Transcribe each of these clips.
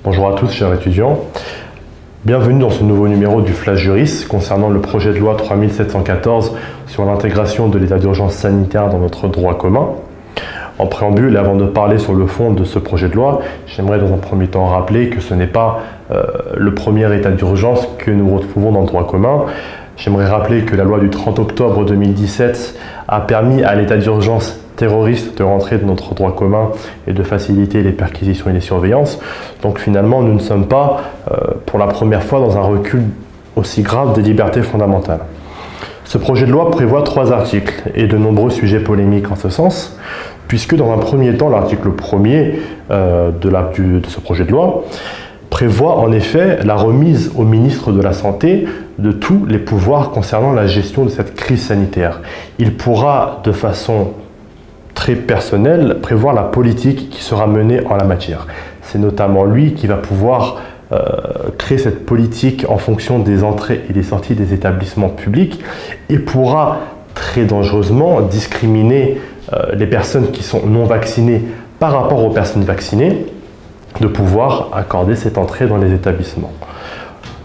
Bonjour à tous, chers étudiants. Bienvenue dans ce nouveau numéro du Flash Juris concernant le projet de loi 3714 sur l'intégration de l'état d'urgence sanitaire dans notre droit commun. En préambule, et avant de parler sur le fond de ce projet de loi, j'aimerais dans un premier temps rappeler que ce n'est pas le premier état d'urgence que nous retrouvons dans le droit commun. J'aimerais rappeler que la loi du 30 octobre 2017 a permis à l'état d'urgence terroriste de rentrer dans notre droit commun et de faciliter les perquisitions et les surveillances. Donc finalement, nous ne sommes pas pour la première fois dans un recul aussi grave des libertés fondamentales. Ce projet de loi prévoit 3 articles et de nombreux sujets polémiques en ce sens, puisque dans un premier temps, l'article 1er de ce projet de loi prévoit en effet la remise au ministre de la Santé de tous les pouvoirs concernant la gestion de cette crise sanitaire. Il pourra de façon très personnelle prévoir la politique qui sera menée en la matière. C'est notamment lui qui va pouvoir créer cette politique en fonction des entrées et des sorties des établissements publics et pourra très dangereusement discriminer les personnes qui sont non vaccinées par rapport aux personnes vaccinées, de pouvoir accorder cette entrée dans les établissements.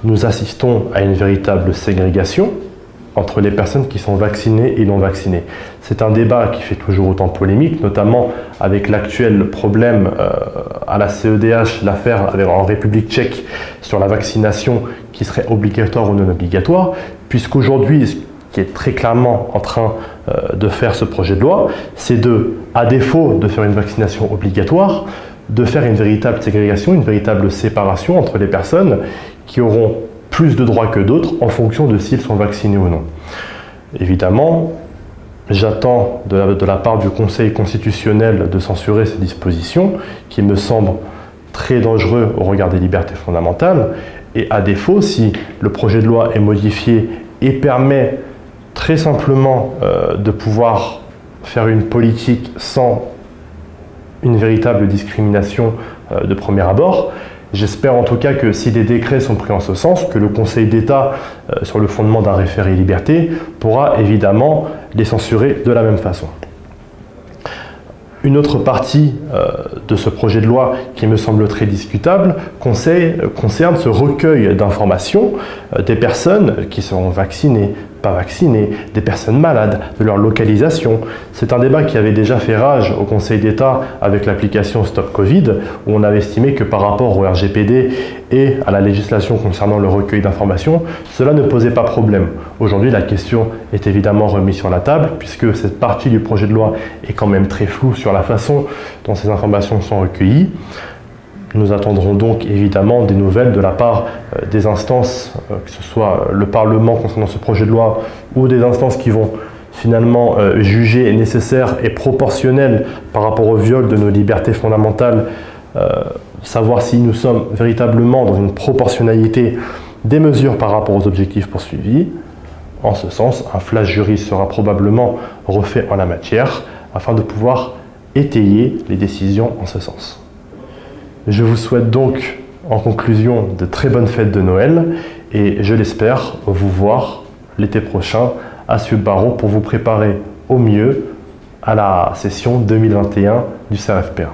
Nous assistons à une véritable ségrégation entre les personnes qui sont vaccinées et non vaccinées. C'est un débat qui fait toujours autant polémique, notamment avec l'actuel problème à la CEDH, l'affaire en République tchèque sur la vaccination qui serait obligatoire ou non obligatoire, puisqu'aujourd'hui, ce qui est très clairement en train de faire ce projet de loi, c'est à défaut de faire une vaccination obligatoire, de faire une véritable ségrégation, une véritable séparation entre les personnes qui auront plus de droits que d'autres en fonction de s'ils sont vaccinés ou non. Évidemment, j'attends de la part du Conseil constitutionnel de censurer ces dispositions qui me semblent très dangereuses au regard des libertés fondamentales et à défaut, si le projet de loi est modifié et permet très simplement de pouvoir faire une politique sans une véritable discrimination de premier abord. J'espère en tout cas que si des décrets sont pris en ce sens, que le Conseil d'État, sur le fondement d'un référé liberté, pourra évidemment les censurer de la même façon. Une autre partie de ce projet de loi qui me semble très discutable concerne ce recueil d'informations des personnes qui seront vaccinées, pas vaccinées, des personnes malades, de leur localisation. C'est un débat qui avait déjà fait rage au Conseil d'État avec l'application Stop Covid, où on avait estimé que par rapport au RGPD et à la législation concernant le recueil d'informations, cela ne posait pas problème. Aujourd'hui, la question est évidemment remise sur la table, puisque cette partie du projet de loi est quand même très floue sur la façon dont ces informations sont recueillies. Nous attendrons donc évidemment des nouvelles de la part des instances, que ce soit le Parlement concernant ce projet de loi ou des instances qui vont finalement juger nécessaire et proportionnel par rapport au viol de nos libertés fondamentales, savoir si nous sommes véritablement dans une proportionnalité des mesures par rapport aux objectifs poursuivis. En ce sens, un flash juris sera probablement refait en la matière afin de pouvoir étayer les décisions en ce sens. Je vous souhaite donc, en conclusion, de très bonnes fêtes de Noël et je l'espère vous voir l'été prochain à Sup Barreau pour vous préparer au mieux à la session 2021 du CRFPA.